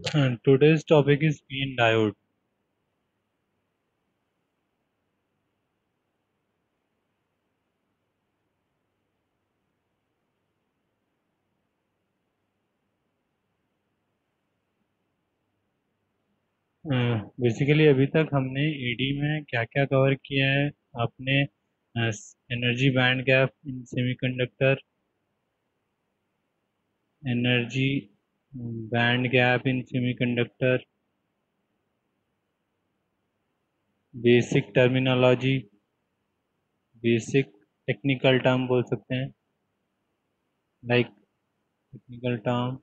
Today's topic is PN diode. Basically अभी तक हमने ईडी में क्या क्या कवर किया है। आपने energy band gap in semiconductor, energy band gap in semiconductor, basic terminology, basic technical term बोल सकते हैं, like technical term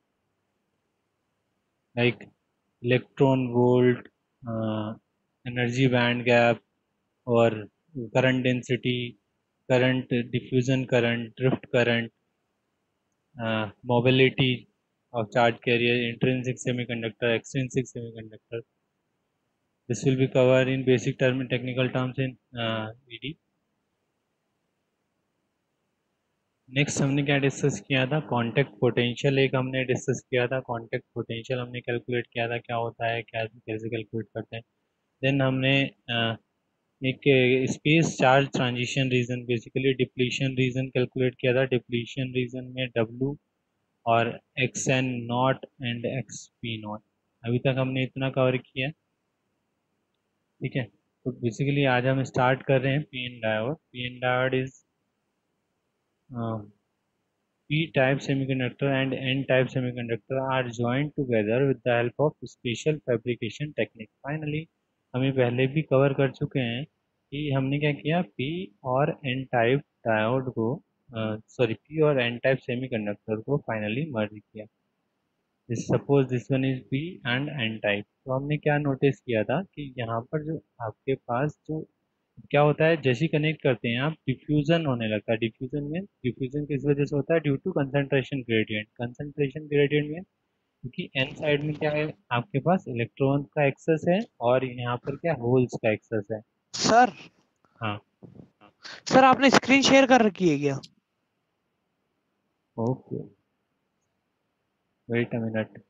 like electron volt, energy band gap, और current density, current diffusion current, drift current, mobility of charge carrier, intrinsic semiconductor, extrinsic semiconductor. This will be covered in basic term technical terms in ED. Next हमने क्या discuss किया था, contact potential एक हमने discuss किया था। Contact potential हमने calculate किया था, क्या होता है, क्या कैसे कैलकुलेट करते हैं। देन हमने एक space charge transition region, basically depletion region calculate किया था। डिप्लीशन रीजन में डब्लू और X N naught and X P naught. अभी तक हमने इतना कवर किया है, ठीक है। तो बेसिकली आज हम स्टार्ट कर रहे हैं P N diode. P N diode is P type semiconductor and N type semiconductor are joined together with the help of special fabrication technique. Finally हमें पहले भी कवर कर चुके हैं कि हमने क्या किया, P और N टाइप डायोड को, सॉरी, P और N टाइप सेमीकंडक्टर को फाइनली मर्ज किया। Suppose this one is P and N type. तो हमने क्या नोटिस किया था कि यहाँ पर जो आपके पास जो क्या होता है, जैसे ही कनेक्ट करते हैं आप, डिफ्यूजन होने लगता है। डिफ्यूजन में, डिफ्यूजन किस वजह से होता है, due to concentration gradient. Concentration gradient में क्योंकि एन साइड में क्या है, आपके पास इलेक्ट्रॉन का एक्सेस है और यहाँ पर क्या, होल्स का एक्सेस है। सर हाँ, सर आपने स्क्रीन शेयर कर रखी है क्या? Okay, wait a minute.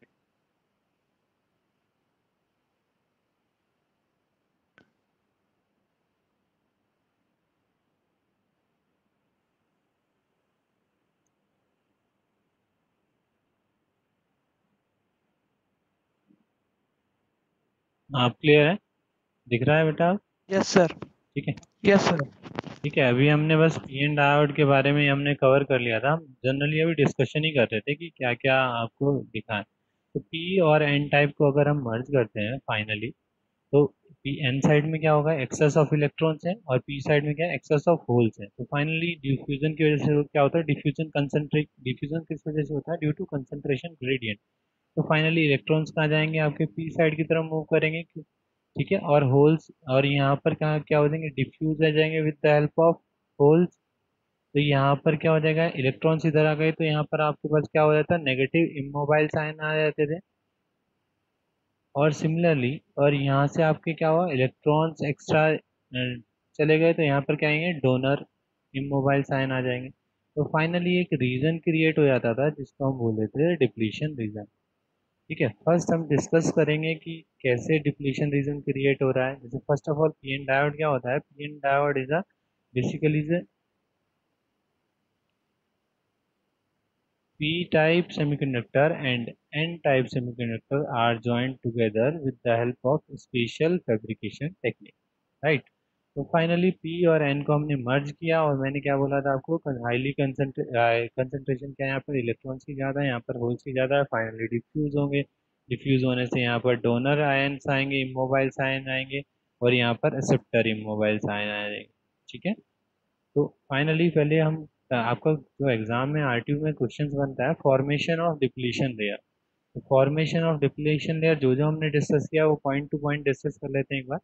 आप क्लियर है, दिख रहा है बेटा? Yes sir. ठीक है, यस सर। ठीक है। अभी हमने बस पी एन डायोड के बारे में हमने कवर कर लिया था। हम जनरली अभी डिस्कशन ही कर रहे थे कि क्या क्या आपको दिखा है। तो पी और एन टाइप को अगर हम मर्ज करते हैं फाइनली, तो पी एन साइड में क्या होगा, एक्सेस ऑफ इलेक्ट्रॉन्स है, और पी साइड में क्या है, एक्सेस ऑफ होल्स है। तो फाइनली डिफ्यूजन की वजह से क्या होता है, डिफ्यूजन कंसंट्रेट, डिफ्यूजन किस वजह से होता है, ड्यू टू कंसंट्रेशन ग्रेडियंट। तो फाइनली इलेक्ट्रॉन्स कहाँ जाएंगे, आपके पी साइड की तरफ मूव करेंगे, ठीक है। और होल्स, और यहाँ पर कहाँ क्या हो जाएंगे, डिफ्यूज हो जाएंगे with the help of holes. तो यहाँ पर क्या हो जाएगा, इलेक्ट्रॉन्स इधर आ गए, तो यहाँ पर आपके पास क्या हो जाता है, नेगेटिव इमोबाइल साइन आ जाते थे। और सिमिलरली, और यहाँ से आपके क्या हुआ, इलेक्ट्रॉन्स एक्स्ट्रा चले गए, तो यहाँ पर क्या आएंगे, डोनर इमोबाइल साइन आ जाएंगे। तो फाइनली एक रीजन क्रिएट हो जाता था जिसको हम बोल देते थे डिप्लीशन रीजन। ठीक है, फर्स्ट हम डिस्कस करेंगे कि कैसे डिप्लीशन रीजन क्रिएट हो रहा है। जैसे first of all PN diode क्या होता है, PN diode is a basically P-type semiconductor and N-type semiconductor are joined together with the help of special fabrication technique, right? तो फाइनली P और N को हमने मर्ज किया, और मैंने क्या बोला था आपको, हाईली कंसंट्रेशन क्या है यहाँ पर, इलेक्ट्रॉन्स की ज़्यादा है, यहाँ पर होल्स की ज़्यादा है। फाइनली डिफ्यूज होंगे, डिफ्यूज होने से यहाँ पर डोनर आयन्स आएंगे, इमोबाइल आयन आएंगे, और यहाँ पर एक्सेप्टर इमोबाइल आयन आएंगे, ठीक है। तो फाइनली पहले हम आपका जो एग्जाम में आरटीयू में क्वेश्चंस बनता है, फॉर्मेशन ऑफ डिप्लीशन लेयर। तो फॉर्मेशन ऑफ डिप्लीशन लेयर जो जो हमने डिस्कस किया वो पॉइंट टू पॉइंट डिस्कस कर लेते हैं एक बार।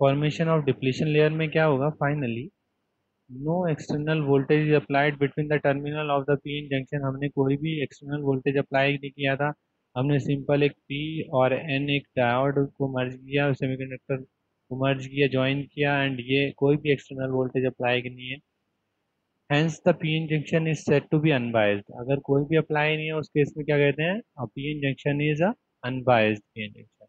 फॉर्मेशन ऑफ डिप्लीशन लेयर में क्या होगा, finally no external voltage is applied between the terminal of the P N junction. हमने कोई भी एक्सटर्नल वोल्टेज अप्लाई नहीं किया था। हमने सिंपल एक पी और एन, एक डायोड को मर्ज किया, सेमीकंडक्टर को मर्ज किया, ज्वाइन किया, एंड ये कोई भी एक्सटर्नल वोल्टेज अप्लाई नहीं है। Hence the p-n junction is said to be unbiased। अगर कोई भी अप्लाई नहीं है उस केस में क्या कहते हैं, p-n junction is a unbiased p junction.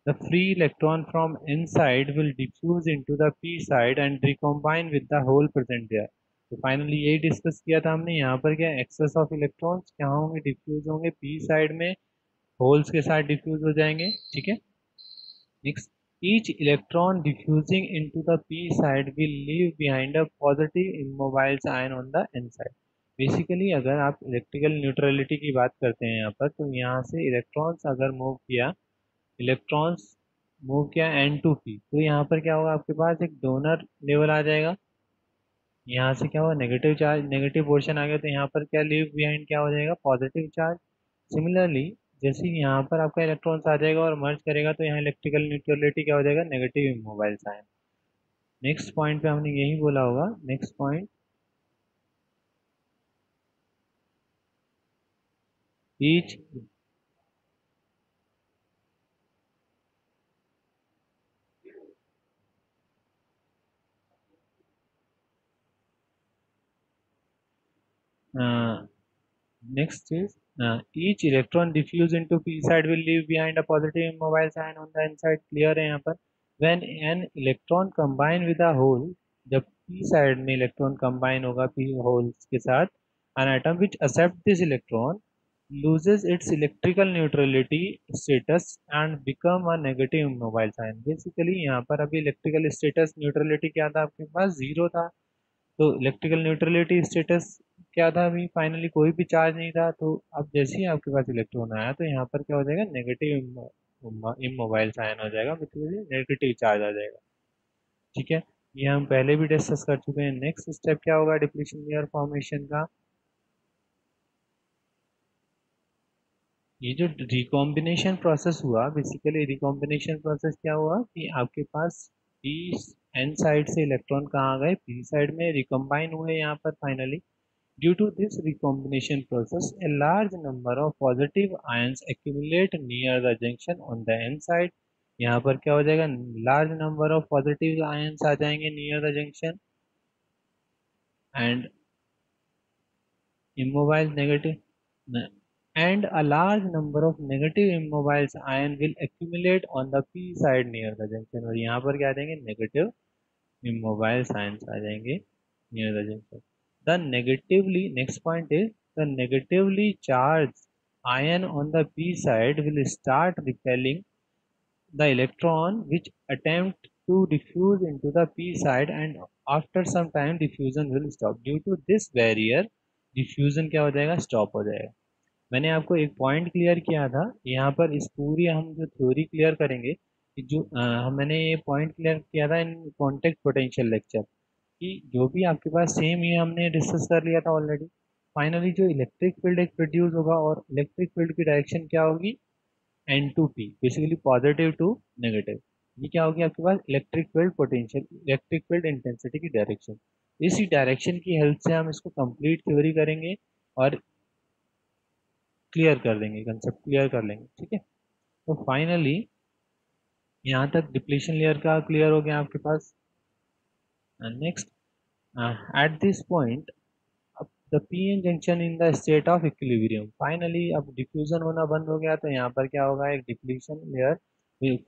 The free electron from inside will diffuse into the p side and recombine with the hole present there. तो फाइनली यही डिस्कस किया था हमने, यहाँ पर क्या एक्सेस ऑफ इलेक्ट्रॉन्स क्या होंगे, डिफ्यूज होंगे पी साइड में, होल्स के साथ डिफ्यूज हो जाएंगे, ठीक है। Next, each electron diffusing into the p side will leave behind a positive immobile ion on the n side. Basically अगर आप इलेक्ट्रिकल न्यूट्रलिटी की बात करते हैं यहाँ पर, तो यहाँ से इलेक्ट्रॉन्स अगर मूव किया एन टू पी, तो यहाँ पर क्या होगा, आपके पास एक डोनर लेवल आ जाएगा, यहाँ से क्या होगा, नेगेटिव चार्ज, नेगेटिव पोर्शन आ गया, तो यहाँ पर क्या लीव बिहाइंड क्या हो जाएगा, पॉजिटिव चार्ज। सिमिलरली जैसे ही यहाँ पर आपका इलेक्ट्रॉन्स आ जाएगा और मर्ज करेगा, तो यहाँ इलेक्ट्रिकल न्यूट्रलिटी क्या हो जाएगा, negative immobile sign. Next point पे हमने यही बोला होगा। Next point, each next is each electron diffused into p side will leave behind a positive immobile sign on the n side. Clear है यहाँ पर। When an electron combine with a hole, जब p side में electron combine होगा p holes के साथ, an atom which accept this electron loses its electrical neutrality status and become a negative immobile sign. Basically यहाँ पर अभी electrical status neutrality क्या था, आपके पास जीरो था, तो इलेक्ट्रिकल न्यूट्रलिटी स्टेटस क्या था, अभी फाइनली कोई भी चार्ज नहीं था। तो अब जैसे ही आपके पास इलेक्ट्रॉन आया, तो यहाँ पर क्या हो जाएगा, नेगेटिव इमोबाइल साइन हो जाएगा, मतलब नेगेटिव चार्ज आ जाएगा, ठीक है। ये हम पहले भी डिस्कस कर चुके हैं। नेक्स्ट स्टेप क्या होगा डिप्लीशन लेयर फॉर्मेशन का, ये जो रिकॉम्बिनेशन प्रोसेस हुआ, बेसिकली रिकॉम्बिनेशन प्रोसेस क्या हुआ कि आपके पास पी एन साइड से इलेक्ट्रॉन कहाँ गए, पी साइड में रिकम्बाइन हुए यहाँ पर finally. Due to this recombination process, a large number of positive ions accumulate near the junction on the n side. यहाँ पर क्या हो जाएगा, large number of positive ions आ जाएंगे near the junction and immobile negative and a large number of negative immobile ion will accumulate on the p side near the junction. और यहाँ पर क्या आ जाएंगे, negative immobile ions आ जाएंगे near the junction. The negatively, next point is the negatively charged ion on the p side will start repelling the electron which attempt to diffuse into the p side, and after some time diffusion will stop. Due to this barrier, diffusion क्या हो जाएगा, stop हो जाएगा। मैंने आपको एक point clear किया था यहाँ पर, इस पूरी हम जो थ्योरी क्लियर करेंगे कि जो मैंने ये पॉइंट क्लियर किया था इन कॉन्टेक्ट पोटेंशियल लेक्चर, कि जो भी आपके पास सेम ये हमने डिस्कस कर लिया था ऑलरेडी। फाइनली जो इलेक्ट्रिक फील्ड एक प्रोड्यूस होगा, और इलेक्ट्रिक फील्ड की डायरेक्शन क्या होगी, N to P, basically positive to negative. ये क्या होगी आपके पास, electric field potential, electric field intensity की डायरेक्शन। इसी डायरेक्शन की हेल्प से हम इसको कंप्लीट थ्योरी करेंगे और क्लियर कर देंगे, कंसेप्ट क्लियर कर लेंगे, ठीक है। तो फाइनली यहाँ तक डिप्लीशन लेयर का क्लियर हो गया आपके पास। Next, at this point the PN junction in the state of equilibrium. Finally अब डिफ्यूजन होना बंद हो गया, तो यहाँ पर क्या होगा, एक डिप्लीशन लेयर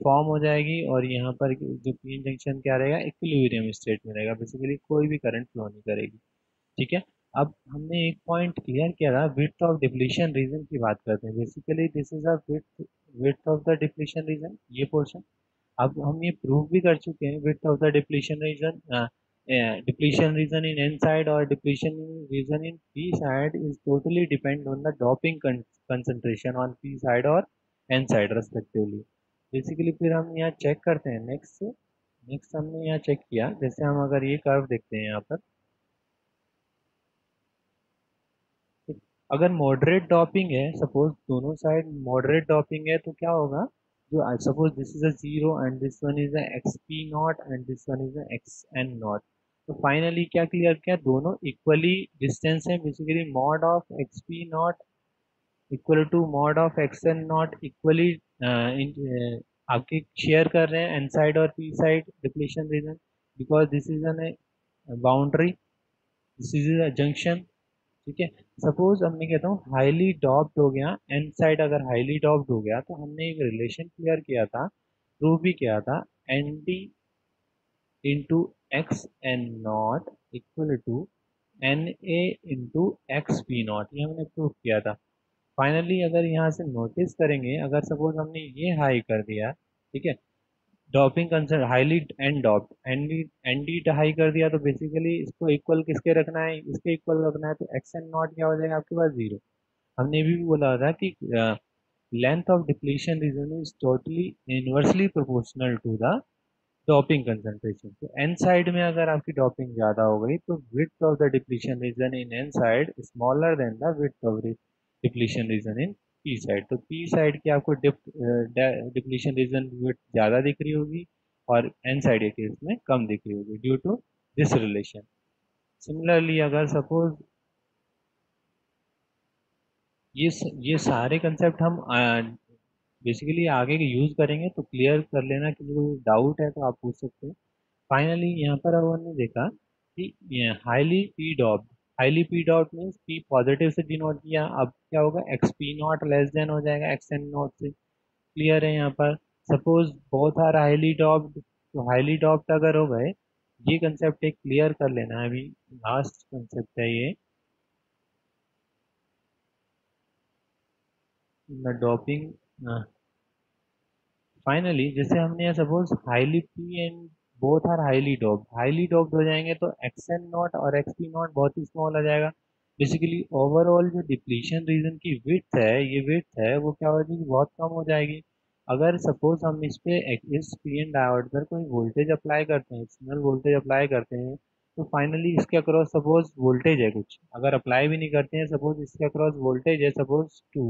फॉर्म हो जाएगी, और यहाँ पर जो पीएन जंक्शन क्या रहेगा, इक्विलिब्रियम स्टेट में रहेगा, बेसिकली कोई भी करंट फ्लो नहीं करेगी, ठीक है। अब हमने एक पॉइंट क्लियर किया था, विड्थ ऑफ डिप्लीशन रीजन की बात करते हैं। Basically this is a width of the depletion reason, ये पोर्शन। अब हम ये प्रूव भी कर चुके हैं, width of the depletion reason, depletion region in n side or depletion region in p side is totally depend on the doping concentration on p side or n side respectively. Basically फिर हम यहाँ check करते हैं next हमने यहाँ check किया, जैसे हम अगर ये कर्व देखते हैं यहाँ पर, अगर मॉडरेट डॉपिंग है, सपोज दोनों साइड मॉडरेट डॉपिंग है, तो क्या होगा, जो suppose this is a zero and this one is a X P naught and this one is a X N naught, तो फाइनली क्या क्लियर किया, दोनों इक्वली डिस्टेंस है, basically mod of X P naught equal to mod of X N naught equally आपके share कर रहे हैं N side और P side depletion region, because this is N boundary, this is a junction, ठीक है। Suppose हमने कहता हूँ हाईली डॉप्ड हो गया, एन साइड अगर हाईली डॉप्ड हो गया तो हमने एक रिलेशन क्लियर किया था, प्रूव भी किया था, N D into X N naught equal to N A into X P naught, ये हमने प्रूव किया था। फाइनली अगर यहाँ से नोटिस करेंगे, अगर सपोज हमने ये हाई कर दिया, ठीक है, doping concern highly and dope ND high कर दिया, तो बेसिकली इसको इक्वल किसके रखना है, इसके इक्वल रखना है, तो एक्स एंड नॉट क्या हो जाएगा आपके पास, जीरो। हमने भी बोला था कि length of depletion region is totally inversely proportional to the doping concentration. तो एन साइड में अगर आपकी डॉपिंग ज़्यादा हो गई तो width of the depletion region in N side smaller than the width of depletion region in P side. तो P side की आपको डिप्लीशन रीजन विड्थ ज़्यादा दिख रही होगी और एन साइड के केस में कम दिख रही होगी due to this relation. Similarly अगर सपोज ये सारे कंसेप्ट हम बेसिकली आगे के यूज़ करेंगे, तो क्लियर कर लेना, कि कोई डाउट है तो आप पूछ सकते हैं। फाइनली यहाँ पर अब हमने देखा कि highly P dot means P positive से डिनोट किया, अब क्या होगा, X P naught less than हो जाएगा एक्स एन नॉट से। क्लियर है यहाँ पर। Suppose both are highly doped, तो हाईली डॉप्ड अगर हो गए, ये कंसेप्ट एक क्लियर कर लेना है, अभी लास्ट कंसेप्ट है ये, द डॉपिंग। फाइनली जैसे हमने suppose highly P and both are highly doped हो जाएंगे, तो एक्स एन नॉट और एक्स पी नॉट बहुत ही स्मॉल आ जाएगा। बेसिकली ओवरऑल जो डिप्लीशन रीजन की विड्थ है, ये विड्थ है वो क्या हो जाएगी, बहुत कम हो जाएगी। अगर सपोज हम इस पे इस पी एन डायोड पर कोई वोल्टेज अप्लाई करते हैं, एक्सटर्नल वोल्टेज अप्लाई करते हैं, तो फाइनली इसके अक्रॉस सपोज वोल्टेज है कुछ, अगर अप्लाई भी नहीं करते हैं, सपोज इसके अक्रॉस वोल्टेज है सपोज 2,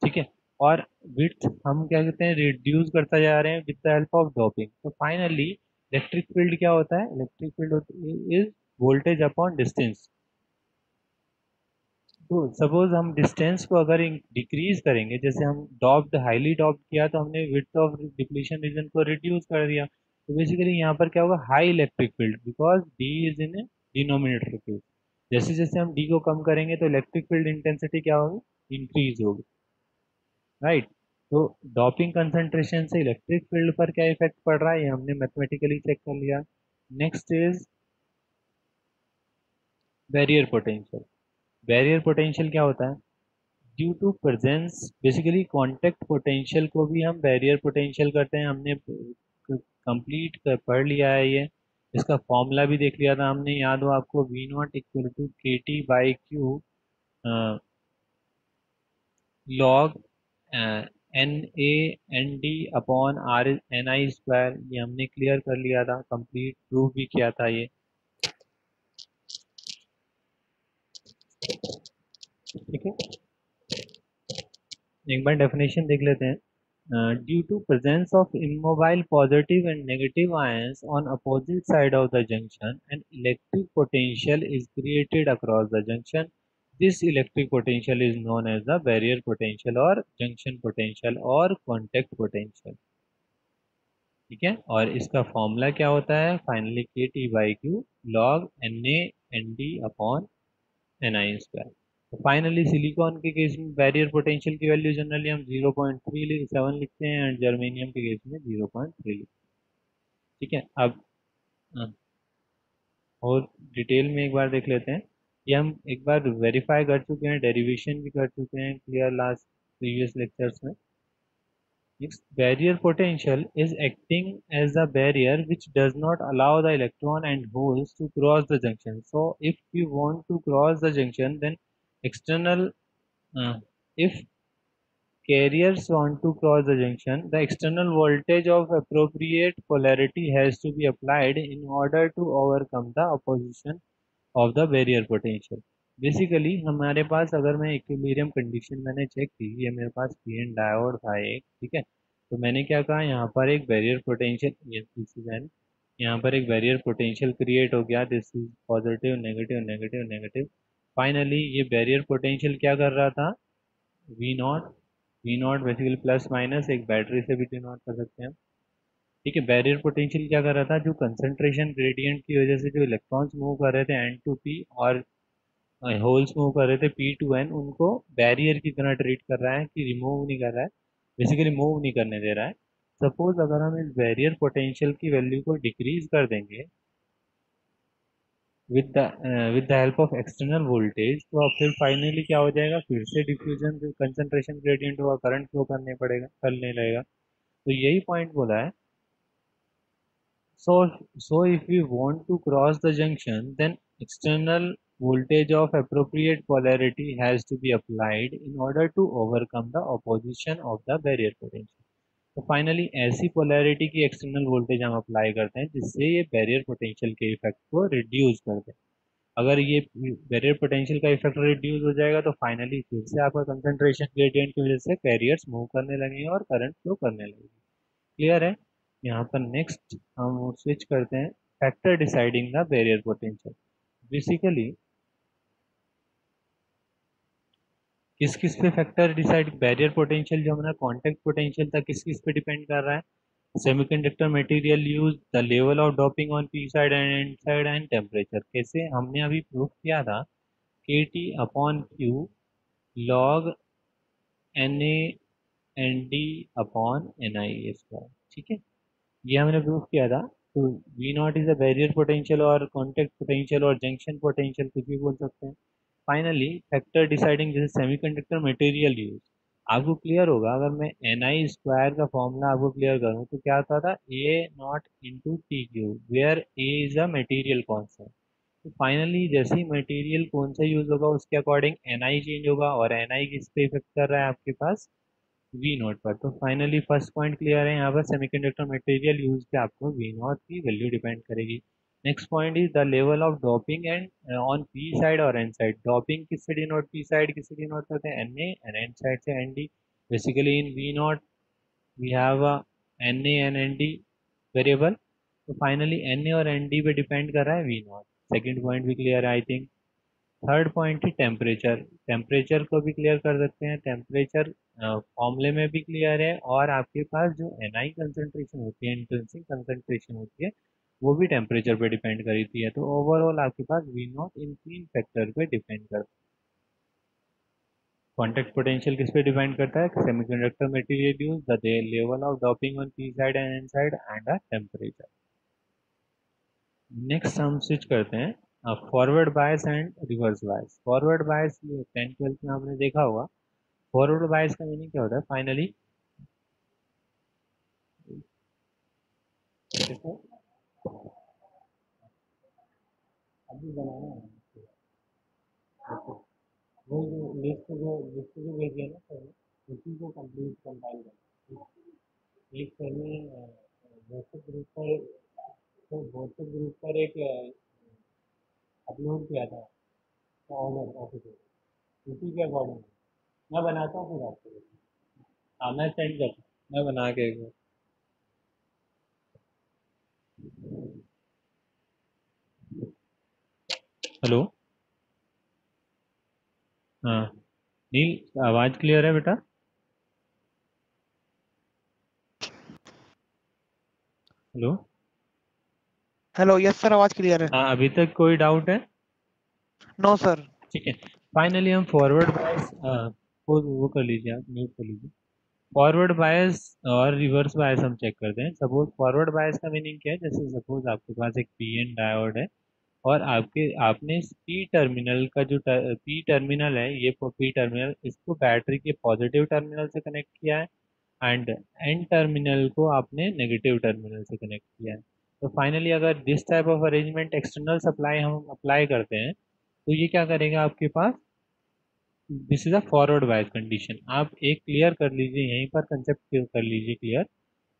ठीक है, और विड्थ हम क्या कहते हैं रिड्यूस करता जा रहे हैं with the help of doping. तो फाइनली इलेक्ट्रिक फील्ड क्या होता है, electric field is voltage upon distance. तो सपोज हम डिस्टेंस को अगर डिक्रीज करेंगे, जैसे हम डॉप्ड हाईली डॉप्ड किया तो हमने विड्थ ऑफ डिप्लीशन रीजन को रिड्यूस कर दिया, तो बेसिकली यहाँ पर क्या होगा, high electric field, because D is in denominator case. जैसे जैसे हम डी को कम करेंगे तो इलेक्ट्रिक फील्ड इंटेंसिटी क्या होगी, इंक्रीज होगी, राइट। तो डॉपिंग कंसंट्रेशन से इलेक्ट्रिक फील्ड पर क्या इफेक्ट पड़ रहा है, ये हमने मैथमेटिकली चेक कर लिया। Next is barrier potential. Barrier potential क्या होता है, due to presence, basically contact potential को भी हम बैरियर पोटेंशियल करते हैं, हमने कंप्लीट पढ़ लिया है ये। इसका फॉर्मूला भी देख लिया था हमने, याद हो आपको, V naught equal to K T by Q log N A N D upon R N I square, ये हमने क्लियर कर लिया था, कंप्लीट प्रूव भी किया था ये, ठीक है। एक बार डेफिनेशन देख लेते हैं। Due to presence of immobile positive and negative ions on opposite side of the junction and electric potential is created across the junction, this electric potential is known as the barrier potential और junction potential और contact potential, ठीक है। और इसका formula क्या होता है, finally K T by Q log N A N D upon N I square. तो फाइनली सिलिकॉन के केस में बैरियर पोटेंशियल की वैल्यू जनरली हम 0.37 लिखते हैं एंड जर्मेनियम के केस में 0.3 लिखते हैं, ठीक है। अब अ, और डिटेल में एक बार देख लेते हैं, ये हम एक बार वेरीफाई कर चुके हैं, डेरिवेशन भी कर चुके हैं क्लियर लास्ट प्रीवियस लेक्चर्स में। Its barrier potential is acting as a barrier which does not allow the electron and holes to cross the junction. So, if we want to cross the junction, then external, if carriers want to cross the junction, the external voltage of appropriate polarity has to be applied in order to overcome the opposition of the barrier potential. Basically हमारे पास, अगर मैं equilibrium condition मैंने check की, ये मेरे पास P N diode था एक, ठीक है, तो मैंने क्या कहा, यहाँ पर एक बैरियर पोटेंशियल, ये दिस इज एन, यहाँ पर एक बैरियर पोटेंशियल क्रिएट हो गया, this is positive negative negative negative. Finally ये बैरियर पोटेंशियल क्या कर रहा था, V naught, V naught basically plus minus, एक बैटरी से भी डिनोट कर सकते हैं, ठीक है। बैरियर पोटेंशियल क्या कर रहा था, जो कंसंट्रेशन ग्रेडियंट की वजह से जो इलेक्ट्रॉन्स मूव कर रहे थे एन टू पी और होल्स मूव कर रहे थे P2N, उनको बैरियर की तरह ट्रीट कर रहा है कि रिमूव नहीं कर रहा है, बेसिकली मूव नहीं करने दे रहा है। सपोज अगर हम इस बैरियर पोटेंशियल की वैल्यू को डिक्रीज कर देंगे with the help of external voltage, तो अब फिर फाइनली क्या हो जाएगा, फिर से डिफ्यूजन जो कंसंट्रेशन ग्रेडियंट होगा करंट फ्लो करने लगेगा। तो यही पॉइंट बोला है। So if we want to cross the junction, then external voltage of appropriate polarity has to be applied in order to overcome the opposition of the barrier potential. तो finally ऐसी polarity की external voltage हम apply करते हैं जिससे ये barrier potential के effect को रिड्यूस कर दे। अगर ये बैरियर पोटेंशियल का इफेक्ट रिड्यूस हो जाएगा तो फाइनली फिर से आपका कंसंट्रेशन ग्रेडियंट की वजह से कैरियर्स मूव करने लगेंगे और करंट फ्लो करने लगेगी। क्लियर है? यहाँ पर नेक्स्ट हम स्विच करते हैं factor deciding the barrier potential. Basically किस किस पे फैक्टर डिसाइड, बैरियर पोटेंशियल जो हमारा कांटेक्ट पोटेंशियल था किस किस पे डिपेंड कर रहा है, semiconductor material use, the level of doping on P side and N side and temperature. कैसे हमने अभी प्रूफ किया था, K T upon Q log N A N D upon N I square. ठीक है, ये हमने प्रूव किया था। तो V naught is a barrier potential और कॉन्टेक्ट पोटेंशियल और जंक्शन पोटेंशियल कुछ भी बोल सकते हैं। फाइनली फैक्टर डिसाइडिंग जैसे सेमीकंडक्टर मटेरियल यूज, आपको क्लियर होगा अगर मैं एन आई स्क्वायर का फॉर्मूला आपको क्लियर करूँ तो क्या आता था, A naught into T Q, where A is a material constant. तो फाइनली जैसे ही मटेरियल कौन सा यूज होगा उसके अकॉर्डिंग एन आई चेंज होगा, और एन आई किस पे इफेक्ट कर रहा है आपके पास, वी नॉट पर। तो फाइनली फर्स्ट पॉइंट क्लियर है, यहाँ पर सेमीकंडक्टर मटेरियल यूज पे आपको वी नॉट की वैल्यू डिपेंड करेगी। Next point is the level of doping and on P side और एन साइड। डॉपिंग किससे डिनोट, पी साइड किससे डिनोट करते हैं, N A, and N side से N D. Basically in V naught we have a N A and N D variable. तो finally N A और N D पे depend कर रहा है वी नॉट। सेकेंड पॉइंट भी क्लियर है I think. Third point है टेम्परेचर। टेम्परेचर को भी क्लियर कर सकते हैं, टेम्परेचर फॉर्मूले में भी क्लियर है, और आपके पास जो एन आई कंसनट्रेशन होती है, इंट्रिंसिक कंसनट्रेशन होती है, वो भी टेम्परेचर पे डिपेंड करती है। तो ओवरऑल आपके पास वी नॉट इन तीन फैक्टर पे डिपेंड करता है। कॉन्टैक्ट पोटेंशियल किस पे डिपेंड करता है, semiconductor material use, the level of doping on P side and N side and the temperature. Next हम स्विच करते हैं forward bias and reverse bias. Forward bias 10th 12th में आपने देखा होगा। फॉरवर्ड बायस का मीनिंग क्या होता है, फाइनली देखो अभी बनाना है, देखो वो जो लिस्ट जो भेजी है ना सर, उसी को कंप्लीट कंपाइल करना। एक सर ने व्हाट्सएप ग्रुप पर, तो व्हाट्सएप ग्रुप पर एक अपलोड किया था ऑर्डर ऑफिस, उसी के अकॉर्डिंग मैं बनाता हूँ फिर आपको। हाँ मैं सेंड करता हूँ, मैं बना के एक बार। हेलो, हाँ नील आवाज़ क्लियर है बेटा? हेलो, हेलो, यस सर, आवाज क्लियर है। हाँ अभी तक कोई डाउट है? No sir. ठीक है, फाइनली हम फॉरवर्ड बायस वो कर लीजिए, आप म्यूट कर लीजिए। फॉरवर्ड बायस और रिवर्स बायस हम चेक करते हैं। सपोज फॉरवर्ड बायस का मीनिंग क्या है, जैसे सपोज आपके पास एक पी एन डायोड है, और आपने इस पी टर्मिनल का जो पी टर्मिनल है, ये पी टर्मिनल इसको बैटरी के पॉजिटिव टर्मिनल से कनेक्ट किया है, एंड एन टर्मिनल को आपने नेगेटिव टर्मिनल से कनेक्ट किया है। तो फाइनली अगर this type of arrangement external supply हम अप्लाई करते हैं तो ये क्या करेगा आपके पास, this is a forward bias condition. आप एक क्लियर कर लीजिए, यहीं पर कंसेप्ट कर लीजिए क्लियर।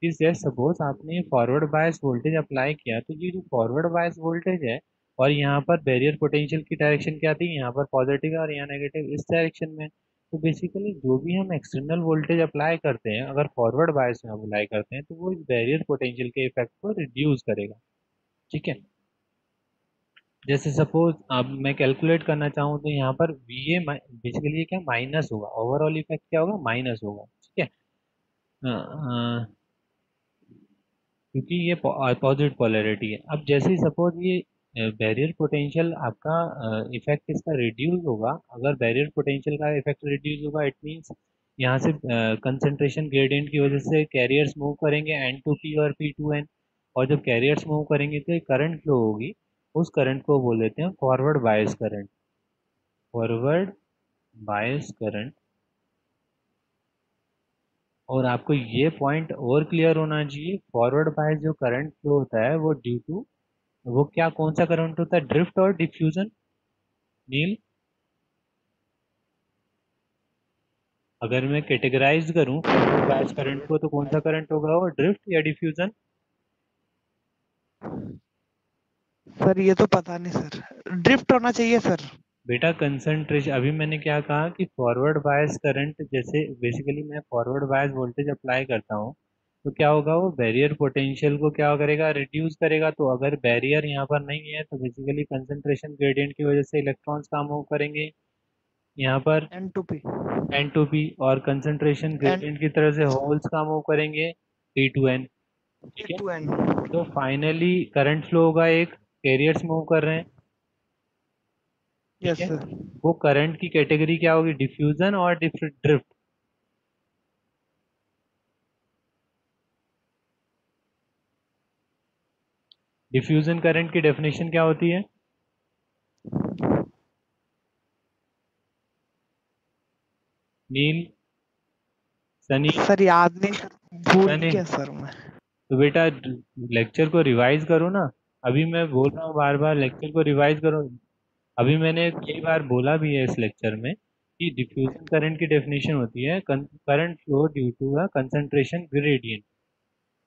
इस जैसे सपोज आपने फॉरवर्ड बायस वोल्टेज अप्लाई किया, तो ये जो फॉरवर्ड बायस वोल्टेज है, और यहाँ पर बैरियर पोटेंशियल की डायरेक्शन क्या थी, यहाँ पर पॉजिटिव है और यहाँ नेगेटिव इस डायरेक्शन में। तो बेसिकली जो भी हम एक्सटर्नल वोल्टेज अप्लाई करते हैं, अगर फॉरवर्ड बायस में अप्लाई करते हैं, तो वो इस बैरियर पोटेंशियल के इफेक्ट को रिड्यूस करेगा। ठीक है, जैसे सपोज अब मैं कैलकुलेट करना चाहूँ तो यहाँ पर वी ए बेसिकली ये क्या माइनस होगा, ओवरऑल इफेक्ट क्या होगा, माइनस होगा। ठीक है, क्योंकि ये पॉजिटिव पोलैरिटी है। अब जैसे ही सपोज ये बैरियर पोटेंशियल आपका इफेक्ट इसका रिड्यूस होगा। अगर बैरियर पोटेंशियल का इफेक्ट रिड्यूस होगा, इट मीन्स यहाँ से कंसंट्रेशन ग्रेडियंट की वजह से कैरियर्स मूव करेंगे N to P और P to N। और जब कैरियर्स मूव करेंगे तो एक करंट फ्लो होगी, उस करंट को बोल देते हैं forward bias current. Forward bias current. और आपको ये पॉइंट और क्लियर होना चाहिए, फॉरवर्ड बायस जो करंट फ्लो होता है वो ड्यू टू, वो क्या कौन सा करंट होता है, ड्रिफ्ट और डिफ्यूजन? नील, अगर मैं कैटेगराइज करूं फॉरवर्ड बायस करंट को तो कौन सा करंट होगा, वो ड्रिफ्ट या डिफ्यूजन? सर ये तो पता नहीं सर, ड्रिफ्ट होना चाहिए सर। बेटा कंसंट्रेशन, अभी मैंने क्या कहा कि फॉरवर्ड बायस करंट, जैसे बेसिकली मैं फॉरवर्ड बायस वोल्टेज अप्लाई करता हूँ तो क्या होगा, वो बैरियर पोटेंशियल को क्या करेगा, रिड्यूस करेगा। तो अगर बैरियर यहाँ पर नहीं है तो बेसिकली कंसंट्रेशन ग्रेडियंट की वजह से इलेक्ट्रॉन्स का मूव करेंगे यहाँ पर N to P। N to P, और कंसंट्रेशन एन ग्रेडियंट की तरफ से होल्स का मूव करेंगे P to N। P ठीक है। टू एन तो फाइनली करंट फ्लो होगा, एक कैरियर्स मूव कर रहे हैं। ठीक यस है। सर। वो करंट की कैटेगरी क्या होगी, डिफ्यूजन और ड्रिफ्ट? डिफ्यूजन करंट की डेफिनेशन क्या होती है? नील, सनी, सर याद नहीं सर, भूल सनी। गया सर मैं। तो बेटा लेक्चर को रिवाइज करो ना। अभी मैं बोल रहा हूँ बार बार, लेक्चर को रिवाइज करो। अभी मैंने कई बार बोला भी है इस लेक्चर में कि डिफ्यूजन करंट की डेफिनेशन होती है current flow due to a concentration gradient.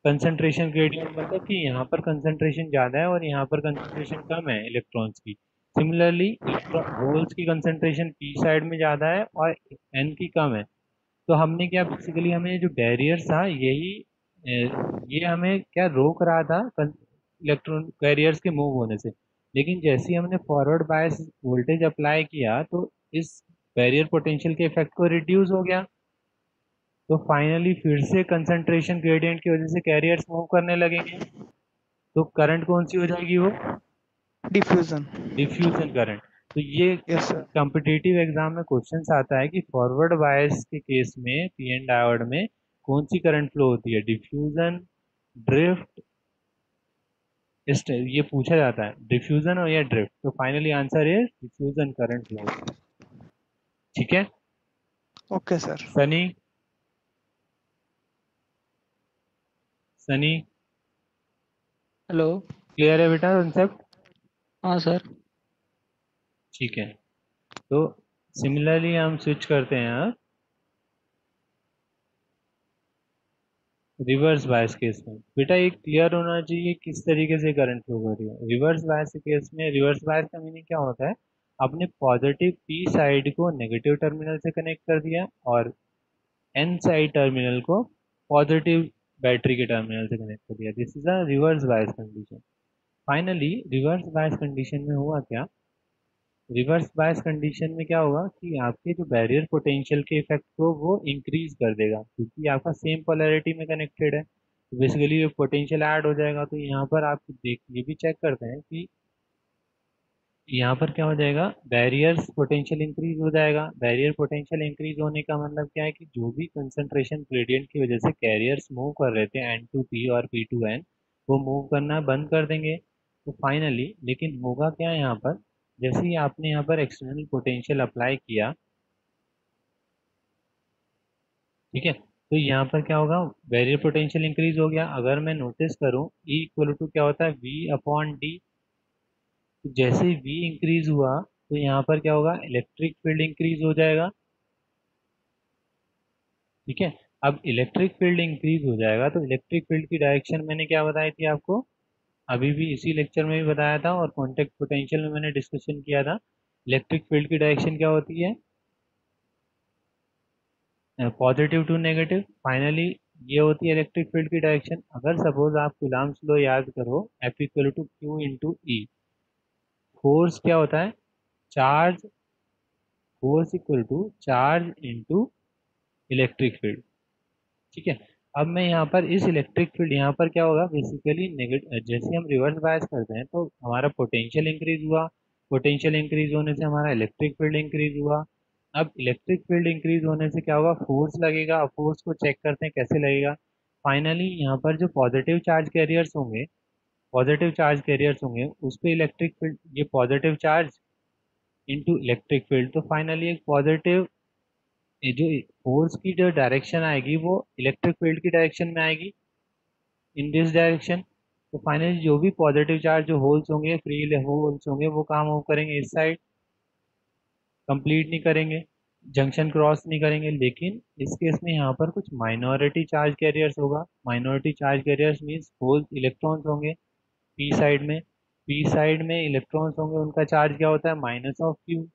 Concentration gradient मतलब कि यहाँ पर कंसंट्रेशन ज़्यादा है और यहाँ पर कंसंट्रेशन कम है इलेक्ट्रॉन्स की। सिमिलरली होल्स की कंसंट्रेशन पी साइड में ज़्यादा है और एन की कम है। तो हमने क्या, बेसिकली हमें जो बैरियर था यही ये हमें क्या रोक रहा था इलेक्ट्रॉन कैरियर्स के मूव होने से। लेकिन जैसे ही हमने फॉरवर्ड बायस वोल्टेज अप्लाई किया तो इस बैरियर पोटेंशियल के इफेक्ट को रिड्यूस हो गया। तो फाइनली फिर से कंसंट्रेशन ग्रेडियंट की वजह से कैरियर्स मूव करने लगेंगे। तो करंट कौन सी हो जाएगी, वो डिफ्यूजन। Diffusion current. तो ये यस सर। कॉम्पिटिटिव एग्जाम में क्वेश्चंस आता है कि फॉरवर्ड बायस के केस में पी एन डायोड में कौन सी करंट फ्लो होती है, डिफ्यूजन, ड्रिफ्ट? इस ये पूछा जाता है, डिफ्यूजन और या ड्रिफ्ट। तो finally answer is diffusion current flow. ठीक है। Okay sir. Sunny, Sunny, hello. Clear है बेटा कंसेप्ट? हाँ सर। ठीक है। तो सिमिलरली हम स्विच करते हैं अब रिवर्स बायस केस में। बेटा ये क्लियर होना चाहिए किस तरीके से करंट फ्लो कर रही है। रिवर्स बायस के केस में, रिवर्स बायस का मीनिंग क्या होता है, आपने पॉजिटिव पी साइड को नेगेटिव टर्मिनल से कनेक्ट कर दिया और एन साइड टर्मिनल को पॉजिटिव बैटरी के टर्मिनल से कनेक्ट कर दिया। This is a reverse bias condition. Finally reverse bias condition में हुआ क्या, रिवर्स बायस कंडीशन में क्या होगा कि आपके जो बैरियर पोटेंशियल के इफेक्ट को वो इंक्रीज कर देगा, क्योंकि आपका सेम पोलैरिटी में कनेक्टेड है। तो बेसिकली ये पोटेंशियल ऐड हो जाएगा। तो यहाँ पर आप देख ये भी चेक करते हैं कि यहाँ पर क्या हो जाएगा, बैरियर्स पोटेंशियल इंक्रीज हो जाएगा। बैरियर पोटेंशियल इंक्रीज होने का मतलब क्या है कि जो भी कंसंट्रेशन ग्रेडियंट की वजह से कैरियर्स मूव कर रहे थे N to P और P to N, वो मूव करना बंद कर देंगे। तो फाइनली लेकिन होगा क्या यहाँ पर, जैसे ही आपने यहाँ पर एक्सटर्नल पोटेंशियल अप्लाई किया, ठीक है, तो यहाँ पर क्या होगा, बैरियर पोटेंशियल इंक्रीज हो गया। अगर मैं नोटिस करूँ E इक्वल टू क्या होता है, V/D। तो जैसे ही V इंक्रीज हुआ तो यहाँ पर क्या होगा, इलेक्ट्रिक फील्ड इंक्रीज हो जाएगा। ठीक है। अब इलेक्ट्रिक फील्ड इंक्रीज हो जाएगा तो इलेक्ट्रिक फील्ड की डायरेक्शन मैंने क्या बताई थी आपको, अभी भी इसी लेक्चर में भी बताया था और कॉन्टेक्ट पोटेंशियल में मैंने डिस्कशन किया था। इलेक्ट्रिक फील्ड की डायरेक्शन क्या होती है, पॉजिटिव टू नेगेटिव। फाइनली ये होती है इलेक्ट्रिक फील्ड की डायरेक्शन। अगर सपोज आप कूलम्ब्स लॉ याद करो, F equal to Q into E. Force क्या होता है, charge, force equal to charge into electric field. ठीक है। अब मैं यहाँ पर इस इलेक्ट्रिक फील्ड, यहाँ पर क्या होगा बेसिकली नेगेटिव, जैसे हम रिवर्स बायस करते हैं तो हमारा पोटेंशियल इंक्रीज हुआ, पोटेंशियल इंक्रीज होने से हमारा इलेक्ट्रिक फील्ड इंक्रीज हुआ। अब इलेक्ट्रिक फील्ड इंक्रीज होने से क्या होगा, फोर्स लगेगा। अब फोर्स को चेक करते हैं कैसे लगेगा। फाइनली यहाँ पर जो पॉजिटिव चार्ज कैरियर्स होंगे, पॉजिटिव चार्ज कैरियर्स होंगे उस पर इलेक्ट्रिक फील्ड, ये positive charge into electric field, तो फाइनली एक पॉजिटिव, ये जो फोर्स की जो डायरेक्शन आएगी वो इलेक्ट्रिक फील्ड की डायरेक्शन में आएगी, इन दिस डायरेक्शन। तो फाइनली जो भी पॉजिटिव चार्ज जो होल्स होंगे, फ्री होल्स होंगे, वो कहाँ मूव करेंगे, इस साइड, कंप्लीट नहीं करेंगे, जंक्शन क्रॉस नहीं करेंगे। लेकिन इस केस में यहाँ पर कुछ माइनॉरिटी चार्ज कैरियर्स होगा। Minority charge carriers means holes, electrons होंगे पी साइड में। पी साइड में इलेक्ट्रॉन्स होंगे, उनका चार्ज क्या होता है, minus of Q,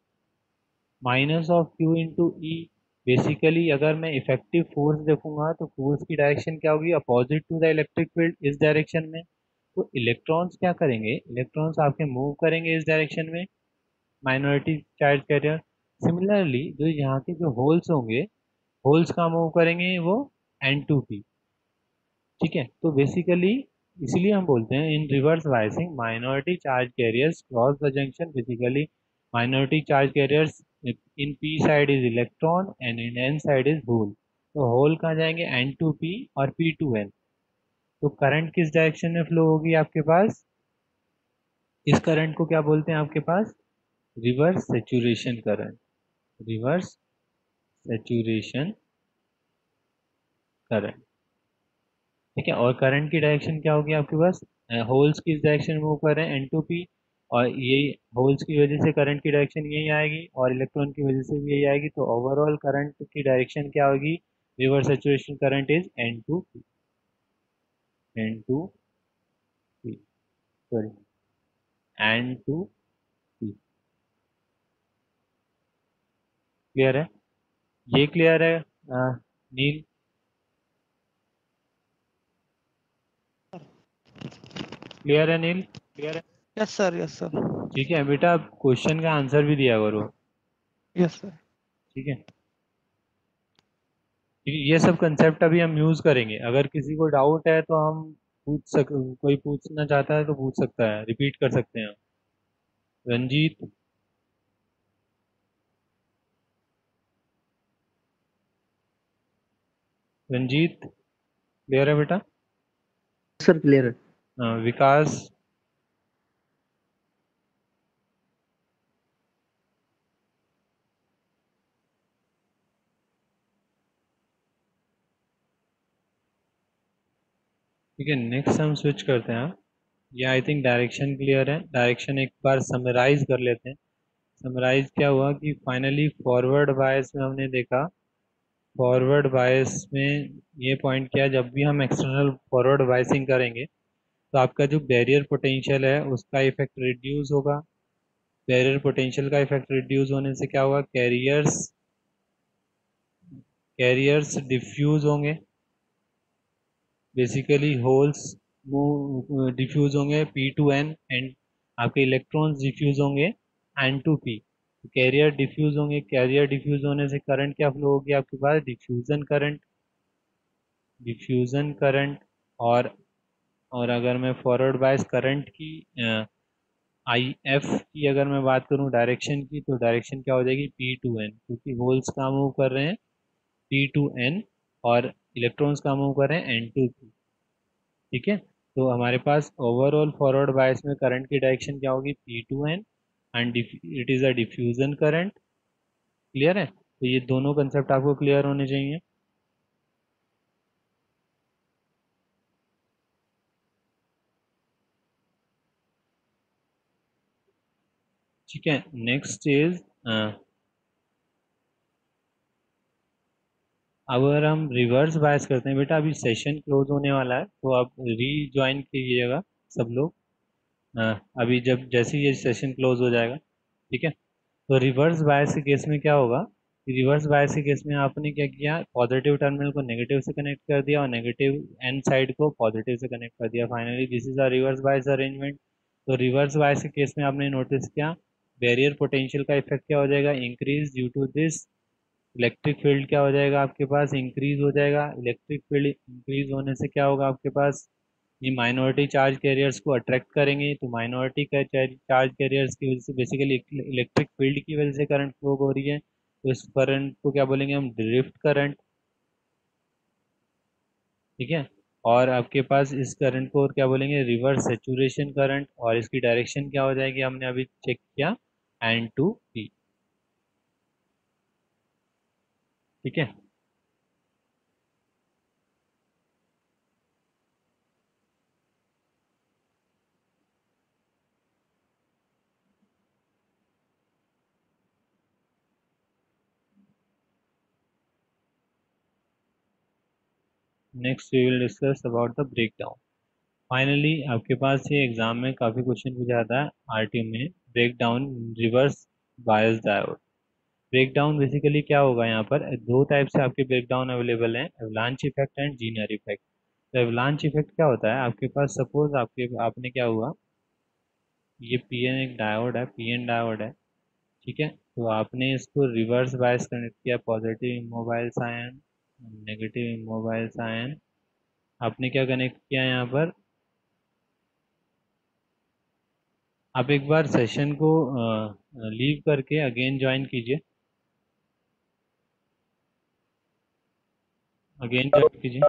minus of Q into E. Basically अगर मैं इफेक्टिव फोर्स देखूंगा तो फोर्स की डायरेक्शन क्या होगी, opposite to the electric field, इस डायरेक्शन में। तो इलेक्ट्रॉन्स क्या करेंगे, इलेक्ट्रॉन्स आपके मूव करेंगे इस डायरेक्शन में, माइनॉरिटी चार्ज कैरियर। सिमिलरली जो यहाँ के जो होल्स होंगे, होल्स का मूव करेंगे वो N2P। ठीक है, तो बेसिकली इसलिए हम बोलते हैं in reverse biasing minority charge carriers cross the junction. Basically minority charge carriers in P side is electron and in N side is hole. तो होल कहाँ जाएंगे, N2P और P2N। तो करंट किस डायरेक्शन में फ्लो होगी आपके पास, इस करंट को क्या बोलते हैं आपके पास, reverse saturation current, reverse saturation current. ठीक है, और करंट की डायरेक्शन क्या होगी आपके पास, होल्स किस डायरेक्शन में मूव कर रहे हैं, N2P, और ये होल्स की वजह से करंट की डायरेक्शन यही आएगी और इलेक्ट्रॉन की वजह से भी यही आएगी। तो ओवरऑल करंट की डायरेक्शन क्या होगी, reverse saturation current is N2P, N2P, sorry, N2P। Clear है, ये क्लियर है नील, क्लियर है नील, क्लियर है। Yes sir, yes sir. ठीक है बेटा, आप क्वेश्चन का आंसर भी दिया करो। Yes sir. ठीक है, ये सब कंसेप्ट अभी हम यूज करेंगे। अगर किसी को डाउट है तो हम कोई पूछना चाहता है तो पूछ सकता है, रिपीट कर सकते हैं। रंजीत, रंजीत क्लियर है बेटा। सर क्लियर है। विकास, ठीक है, नेक्स्ट हम स्विच करते हैं। ये आई थिंक डायरेक्शन क्लियर है। डायरेक्शन एक बार समराइज कर लेते हैं। समराइज क्या हुआ कि फाइनली फॉरवर्ड बायस में हमने देखा, फॉरवर्ड बायस में ये पॉइंट किया, जब भी हम एक्सटर्नल फॉरवर्ड बायसिंग करेंगे तो आपका जो बैरियर पोटेंशियल है उसका इफेक्ट रिड्यूस होगा। बैरियर पोटेंशियल का इफेक्ट रिड्यूस होने से क्या होगा, कैरियर्स, कैरियर्स डिफ्यूज होंगे। बेसिकली होल्स डिफ्यूज होंगे P2N, एंड आपके इलेक्ट्रॉन्स डिफ्यूज होंगे N2P। कैरियर डिफ्यूज होंगे, कैरियर डिफ्यूज होने से करंट क्या फ्लो होगी आपके पास, डिफ्यूजन करंट, डिफ्यूजन करंट। और अगर मैं फॉरवर्ड बायस करंट की, IF की अगर मैं बात करूं डायरेक्शन की, तो डायरेक्शन क्या हो जाएगी, P2N, क्योंकि होल्स कहाँ मूव कर रहे हैं, P2N, और इलेक्ट्रॉन्स कहाँ मूव कर रहे हैं, N2P। ठीक है, तो हमारे पास ओवरऑल फॉरवर्ड बायस में करंट की डायरेक्शन क्या होगी, P2N, and it is a diffusion current. Clear है, तो ये दोनों कंसेप्ट आपको क्लियर होने चाहिए। ठीक है, नेक्स्ट इज, अगर हम रिवर्स बायस करते हैं बेटा, अभी सेशन क्लोज होने वाला है तो आप रीज्वाइन कीजिएगा सब लोग। अभी जब जैसे ही ये सेशन क्लोज हो जाएगा, ठीक है। तो रिवर्स बायस के केस में क्या होगा, रिवर्स बायस के केस में आपने क्या किया, पॉजिटिव टर्मिनल को नेगेटिव से कनेक्ट कर दिया और नेगेटिव एन साइड को पॉजिटिव से कनेक्ट कर दिया। Finally this is a reverse bias arrangement. तो रिवर्स बायस के केस में आपने नोटिस किया, बैरियर पोटेंशियल का इफेक्ट क्या हो जाएगा, increase due to this electric field क्या हो जाएगा आपके पास, इंक्रीज हो जाएगा। इलेक्ट्रिक फील्ड इंक्रीज होने से क्या होगा आपके पास, ये माइनॉरिटी चार्ज कैरियर्स को अट्रैक्ट करेंगे, तो माइनॉरिटी का चार्ज कैरियर्स की वजह से बेसिकली इलेक्ट्रिक फील्ड की वजह से करंट फ्लो हो रही है, तो इस करंट को क्या बोलेंगे हम, ड्रिफ्ट करंट। ठीक है। और आपके पास इस करंट को और क्या बोलेंगे, रिवर्स सेचुरेशन करंट, और इसकी डायरेक्शन क्या हो जाएगी, हमने अभी चेक किया, एन टू पी। ठीक है। Next we will discuss about the break down. Finally आपके पास ये एग्जाम में काफ़ी क्वेश्चन पूछा जाता है आरटी में, break down reverse bias diode. Break down basically क्या होगा, यहाँ पर दो टाइप से आपके ब्रेक डाउन अवेलेबल हैं, avalanche effect and zener effect. तो एवलांच इफेक्ट क्या होता है आपके पास, सपोज आपने क्या हुआ, ये पीएन एक डायोड है, पीएन डायोड है। ठीक है। तो आपने इसको रिवर्स बायस कनेक्ट किया, पॉजिटिव इमोबाइल्स आयन, नेगेटिव इमोबाइल्स आयन। आपने क्या कनेक्ट किया यहाँ पर, आप एक बार सेशन को लीव करके अगेन ज्वाइन कीजिए, अगेन ज्वाइन कीजिए।